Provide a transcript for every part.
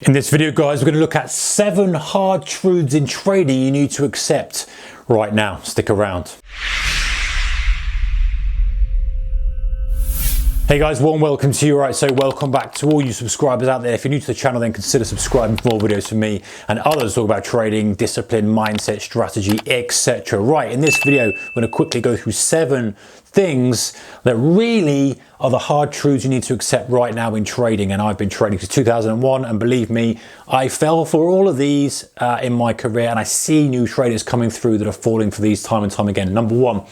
In this video, guys, we're going to look at 7 hard truths in trading you need to accept right now. Stick around. Hey guys, warm welcome to you. Right, so welcome back to all you subscribers out there. If you're new to the channel, then consider subscribing for more videos from me and others talk about trading, discipline, mindset, strategy, etc. Right, in this video, we're going to quickly go through 7 things that really are the hard truths you need to accept right now in trading. And I've been trading since 2001, and believe me, I fell for all of these in my career, and I see new traders coming through that are falling for these time and time again. Number 1,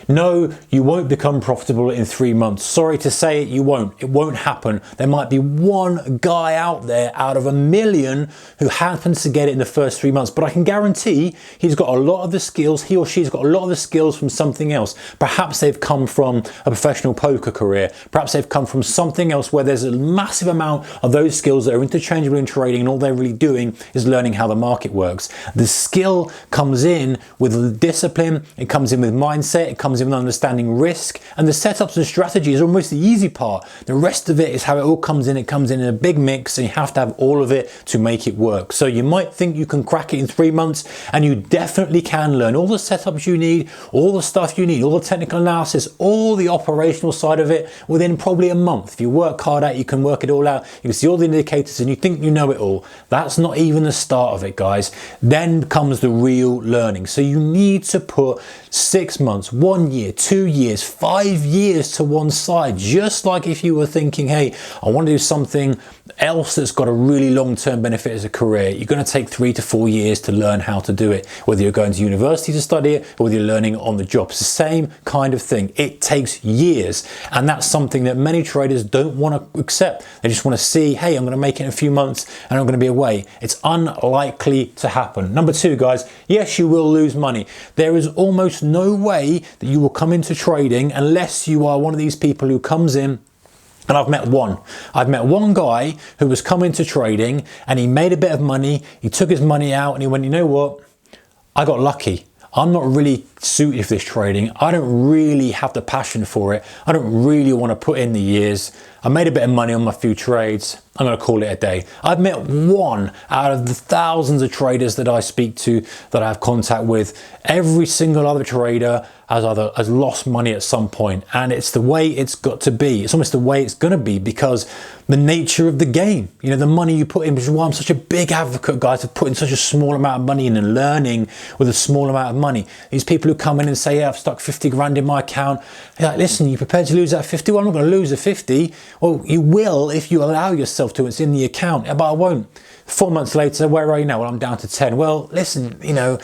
no, you won't become profitable in 3 months. Sorry to say it, you won't. It won't happen. There might be one guy out there out of a million who happens to get it in the first 3 months, but I can guarantee he's got a lot of the skills, he or she's got a lot of the skills from something else. Perhaps they've come from a professional poker career. Perhaps they've come from something else where there's a massive amount of those skills that are interchangeable in trading, and all they're really doing is learning how the market works. The skill comes in with discipline, it comes in with mindset, it comes in with understanding risk, and the setups and strategy is almost the easy part. The rest of it is how it all comes in. It comes in a big mix, and you have to have all of it to make it work. So you might think you can crack it in 3 months, and you definitely can learn all the setups you need, all the stuff you need, all the technical analysis, all the operational side of it within probably a month. If you work hard at it, you can work it all out. You can see all the indicators and you think you know it all. That's not even the start of it, guys. Then comes the real learning. So you need to put 6 months, 1 year, 2 years, 5 years to one side. Just like if you were thinking, hey, I want to do something else that's got a really long-term benefit as a career, you're going to take 3 to 4 years to learn how to do it, whether you're going to university to study it or whether you're learning on the job. It's the same kind of thing. It takes years, and that's something that many traders don't want to accept. They just want to see, hey, I'm going to make it in a few months and I'm going to be away. It's unlikely to happen. Number 2, guys, yes, you will lose money. There is almost no way that you will come into trading unless you are one of these people who comes in. And I've met one guy who was coming to trading, and he made a bit of money. He took his money out and he went, you know what? I got lucky. I'm not really suited for this trading. I don't really have the passion for it. I don't really want to put in the years. I made a bit of money on my few trades. I'm going to call it a day. I've met one out of the thousands of traders that I speak to, that I have contact with. Every single other trader has lost money at some point, and it's the way it's got to be. It's almost the way it's going to be because the nature of the game, you know, the money you put in, which is why I'm such a big advocate, guys, of putting such a small amount of money in and learning with a small amount of money. These people who come in and say, yeah, I've stuck 50 grand in my account. You're like, listen, you prepared to lose that 50? Well, I'm not going to lose the 50. Well, you will if you allow yourself to. It's in the account, but I won't. 4 months later, where are you now? Well, I'm down to 10. Well, listen, you know,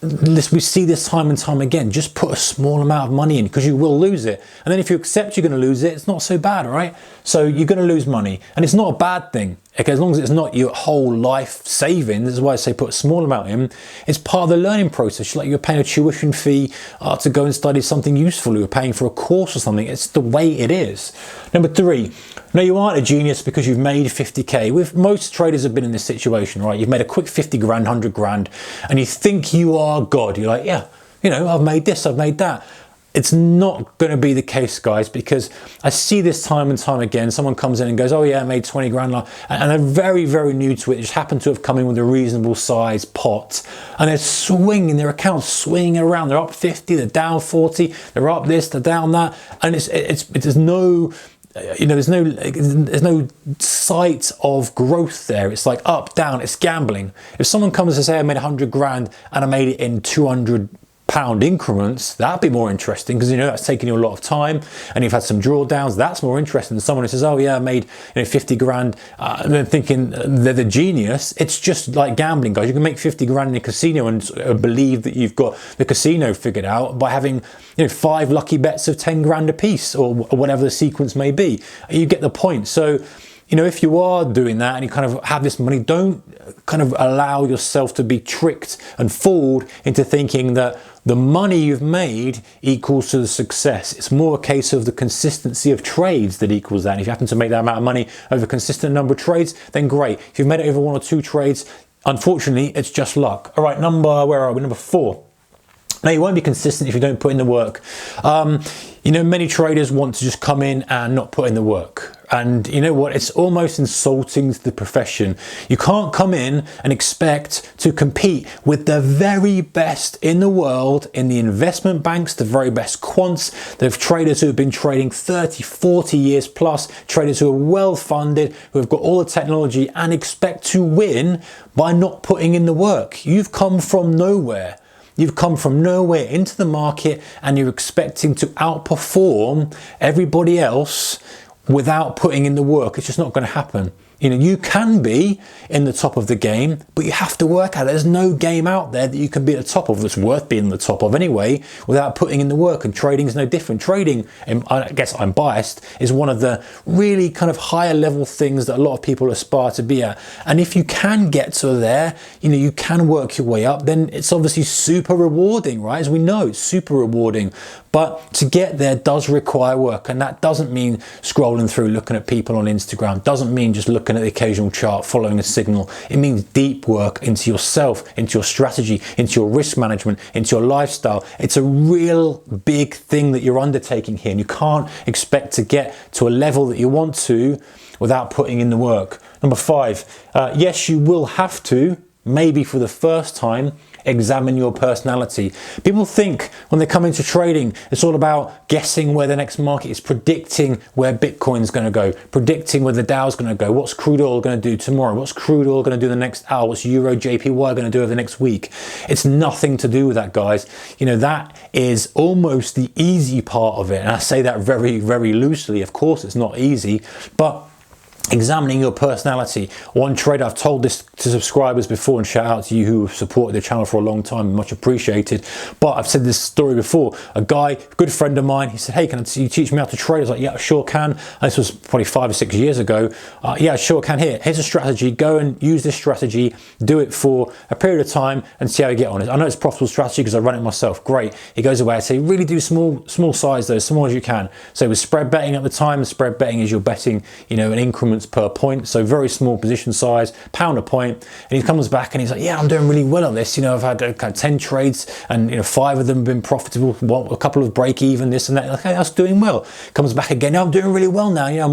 we see this time and time again. Just put a small amount of money in because you will lose it. And then if you accept you're going to lose it, it's not so bad, right? So you're going to lose money, and it's not a bad thing. Okay, as long as it's not your whole life saving. This is why I say put a small amount in. It's part of the learning process. Like you're paying a tuition fee to go and study something useful. You're paying for a course or something. It's the way it is. Number 3, no, you aren't a genius because you've made 50K. Most traders have been in this situation, right? You've made a quick 50 grand, 100 grand, and you think you are God. You're like, yeah, you know, I've made this, I've made that. It's not going to be the case, guys, because I see this time and time again. Someone comes in and goes, oh yeah, I made 20 grand. And they're very, very new to it. They just happen to have come in with a reasonable size pot. And they're swinging, their account's swinging around. They're up 50, they're down 40, they're up this, they're down that. And there's no, you know, there's no sight of growth there. It's like up, down, it's gambling. If someone comes to say I made 100 grand and I made it in 200 pound increments, that'd be more interesting because you know that's taking you a lot of time, and you've had some drawdowns. That's more interesting than someone who says, oh yeah, I made 50 grand, and then thinking they're the genius. It's just like gambling, guys. You can make 50 grand in a casino and believe that you've got the casino figured out by having 5 lucky bets of 10 grand a piece, or whatever the sequence may be. You get the point. So you know, if you are doing that and you kind of have this money, don't kind of allow yourself to be tricked and fooled into thinking that the money you've made equals to the success. It's more a case of the consistency of trades that equals that. And if you happen to make that amount of money over a consistent number of trades, then great. If you've made it over 1 or 2 trades, unfortunately, it's just luck. All right, where are we? Number 4. Now, you won't be consistent if you don't put in the work. You know, many traders want to just come in and not put in the work. And you know what? It's almost insulting to the profession. You can't come in and expect to compete with the very best in the world, in the investment banks, the very best quants, the traders who have been trading 30, 40 years plus, traders who are well funded, who have got all the technology, and expect to win by not putting in the work. You've come from nowhere. You've come from nowhere into the market and you're expecting to outperform everybody else without putting in the work. It's just not going to happen. You know, you can be in the top of the game, but you have to work at it. There's no game out there that you can be at the top of that's worth being the top of anyway without putting in the work. And trading is no different. Trading, I guess I'm biased, is one of the really kind of higher level things that a lot of people aspire to be at. And if you can get to there, you know, you can work your way up, then it's obviously super rewarding, right? As we know, it's super rewarding. But to get there does require work, and that doesn't mean scrolling through, looking at people on Instagram, doesn't mean just looking at the occasional chart, following a signal. It means deep work into yourself, into your strategy, into your risk management, into your lifestyle. It's a real big thing that you're undertaking here, and you can't expect to get to a level that you want to without putting in the work. Number 5, yes, you will have to, maybe for the first time, examine your personality. People think when they come into trading, it's all about guessing where the next market is, predicting where Bitcoin's going to go, predicting where the Dow's going to go, what's crude oil going to do tomorrow, what's crude oil going to do the next hour, what's Euro JPY going to do over the next week. It's nothing to do with that, guys. You know, that is almost the easy part of it. And I say that very, very loosely. Of course, it's not easy, but examining your personality. One trader, I've told this to subscribers before, and shout out to you who have supported the channel for a long time, much appreciated. But I've said this story before. A guy, a good friend of mine, he said, hey, can you teach me how to trade? I was like, yeah, I sure can. And this was probably 5 or 6 years ago. Yeah, I sure can. Here's a strategy. Go and use this strategy, do it for a period of time and see how you get on it. I know it's a profitable strategy because I run it myself. Great. He goes away. I say, really do small size though, as small as you can. So with spread betting at the time, spread betting is you're betting, you know, an increment per point, so very small position size, £1 a point. And he comes back and he's like, yeah, I'm doing really well on this. You know, I've had kind of 10 trades and, you know, 5 of them have been profitable, a couple of break even, this and that. Okay, that's doing well. Comes back again, no, I'm doing really well now. You know,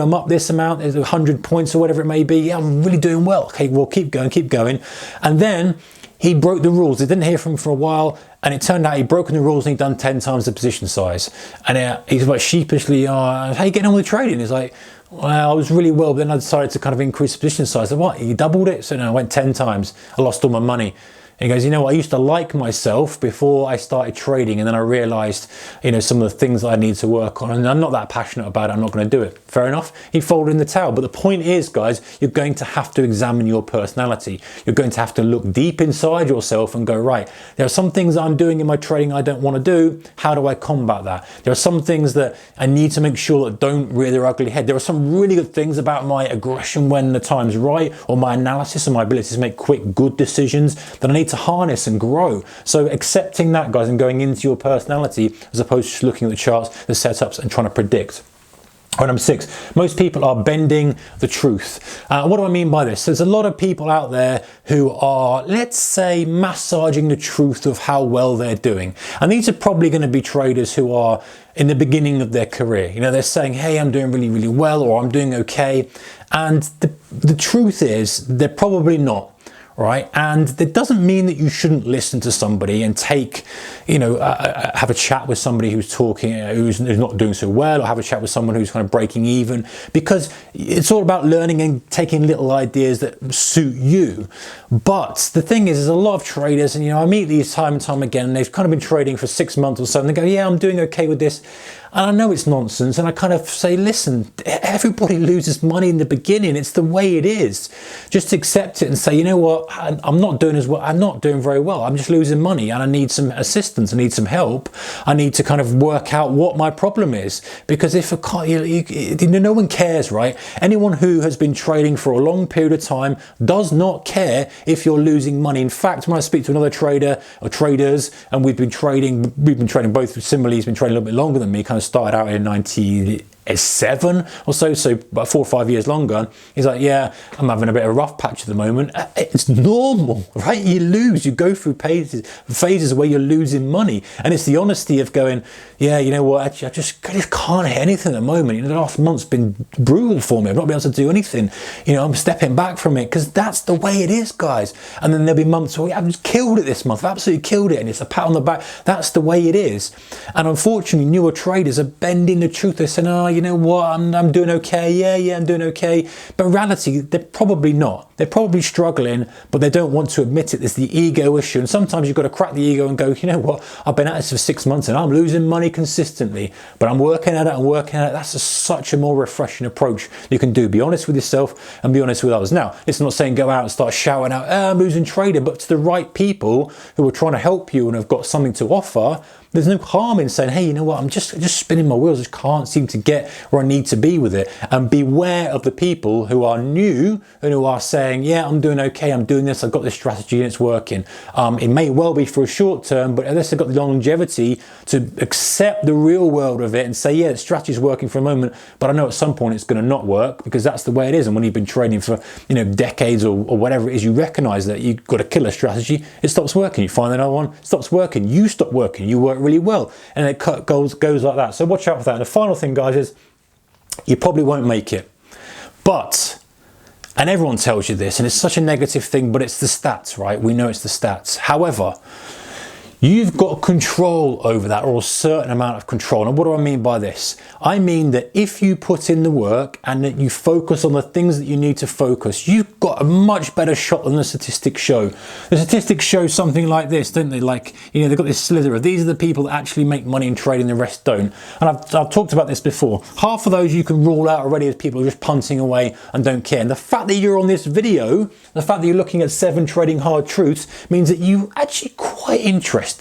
I'm up this amount, there's 100 points or whatever it may be. Yeah, I'm really doing well. Okay, well, keep going. And then he broke the rules. They didn't hear from him for a while, and it turned out he'd broken the rules and he'd done 10 times the position size. And he's like sheepishly, how you getting on with trading? He's like, well, I was really well, but then I decided to kind of increase the position size. I said, what, you doubled it? So no, I went 10 times. I lost all my money. And he goes, you know what, I used to like myself before I started trading, and then I realized, you know, some of the things that I need to work on, and I'm not that passionate about it, I'm not going to do it. Fair enough. He folded in the towel. But the point is, guys, you're going to have to examine your personality. You're going to have to look deep inside yourself and go, right, there are some things that I'm doing in my trading I don't want to do. How do I combat that? There are some things that I need to make sure that don't rear their ugly head. There are some really good things about my aggression when the time's right, or my analysis and my ability to make quick, good decisions that I need to harness and grow. So accepting that, guys, and going into your personality as opposed to just looking at the charts, the setups, and trying to predict. Right, number 6, most people are bending the truth. What do I mean by this? There's a lot of people out there who are, let's say, massaging the truth of how well they're doing. And these are probably going to be traders who are in the beginning of their career. You know, they're saying, hey, I'm doing really, really well, or I'm doing okay. And the truth is, they're probably not. Right, and that doesn't mean that you shouldn't listen to somebody and take, you know, have a chat with somebody who's talking, who's not doing so well, or have a chat with someone who's kind of breaking even, because it's all about learning and taking little ideas that suit you. But the thing is, there's a lot of traders, and you know, I meet these time and time again, and they've kind of been trading for 6 months or so, and they go, yeah, I'm doing okay with this. And I know it's nonsense, and I kind of say, listen, everybody loses money in the beginning. It's the way it is. Just accept it and say, you know what, I'm not doing as well. I'm not doing very well. I'm just losing money, and I need some assistance. I need some help. I need to kind of work out what my problem is. Because if no one cares, right? Anyone who has been trading for a long period of time does not care if you're losing money. In fact, when I speak to another trader or traders, and we've been trading both similarly, he's been trading a little bit longer than me, kind of started out in it's 7 or so about 4 or 5 years longer. He's like, yeah, I'm having a bit of a rough patch at the moment. It's normal, right? You lose, you go through phases where you're losing money. And it's the honesty of going, yeah, you know what, actually, I just can't hit anything at the moment. You know, the last month's been brutal for me. I've not been able to do anything. You know, I'm stepping back from it because that's the way it is, guys. And then there'll be months where I've just killed it this month. I've absolutely killed it. And it's a pat on the back. That's the way it is. And unfortunately, newer traders are bending the truth. They're saying, oh, you know what, I'm doing okay. Yeah, I'm doing okay. But in reality, they're probably not. They're probably struggling, but they don't want to admit it. There's the ego issue. And sometimes you've got to crack the ego and go, you know what, I've been at this for 6 months and I'm losing money consistently, but I'm working at it. That's such a more refreshing approach you can do. Be honest with yourself and be honest with others. Now, it's not saying go out and start shouting out, I'm losing trading, but to the right people who are trying to help you and have got something to offer, there's no harm in saying, hey, you know what, I'm just spinning my wheels. I just can't seem to get where I need to be with it. And beware of the people who are new and who are saying, yeah, I'm doing okay, I'm doing this, I've got this strategy and it's working. It may well be for a short term, but unless they've got the longevity to accept the real world of it and say, yeah, the strategy is working for a moment, but I know at some point it's going to not work, because that's the way it is. And when you've been trading for, you know, decades or whatever it is, you recognize that you've got a killer strategy, it stops working. You find another one, it stops working. You stop working, you work really well, and it goes like that. So watch out for that. And the final thing, guys, is you probably won't make it. But, and everyone tells you this, and it's such a negative thing, but it's the stats, right? We know it's the stats. However, you've got control over that, or a certain amount of control. And what do I mean by this? I mean that if you put in the work and that you focus on the things that you need to focus, you've got a much better shot than the statistics show. The statistics show something like this, don't they? Like, you know, they've got this slither of these are the people that actually make money in trading, the rest don't. And I've talked about this before. Half of those you can rule out already as people who are just punting away and don't care. And the fact that you're on this video, the fact that you're looking at 7 trading hard truths, means that you actually quite interested.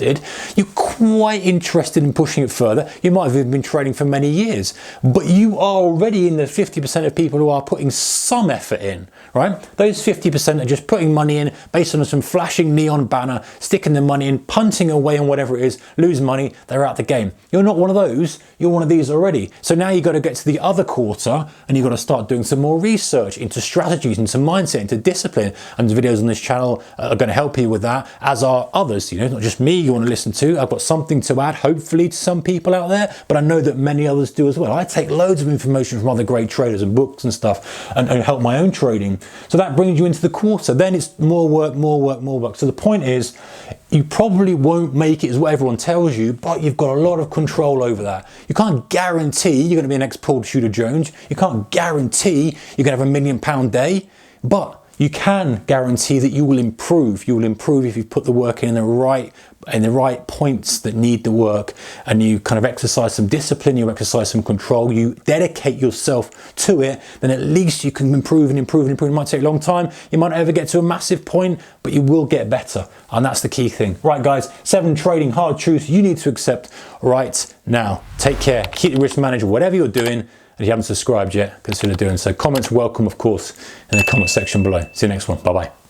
You're quite interested in pushing it further. You might have even been trading for many years, but you are already in the 50% of people who are putting some effort in, right? Those 50% are just putting money in based on some flashing neon banner, sticking the money in, punting away on whatever it is, lose money, they're out the game. You're not one of those, you're one of these already. So now you've got to get to the other quarter and you've got to start doing some more research into strategies, into mindset, into discipline. And the videos on this channel are going to help you with that, as are others. You know, not just me you want to listen to. I've got something to add, hopefully, to some people out there, but I know that many others do as well. I take loads of information from other great traders and books and stuff and help my own trading. So that brings you into the quarter. Then it's more work, more work, more work. So the point is, you probably won't make it, is what everyone tells you, but you've got a lot of control over that. You can't guarantee you're going to be an ex-Paul Tudor Jones. You can't guarantee you're going to have £1 million day, but you can guarantee that you will improve. You will improve if you put the work in the right points that need the work, and you kind of exercise some discipline, you exercise some control, you dedicate yourself to it, then at least you can improve and improve and improve. It might take a long time. You might not ever get to a massive point, but you will get better. And that's the key thing. Right, guys, 7 trading hard truths you need to accept right now. Take care. Keep the risk manager, whatever you're doing. If you haven't subscribed yet, consider doing so. Comments welcome, of course, in the comment section below. See you next one. Bye-bye.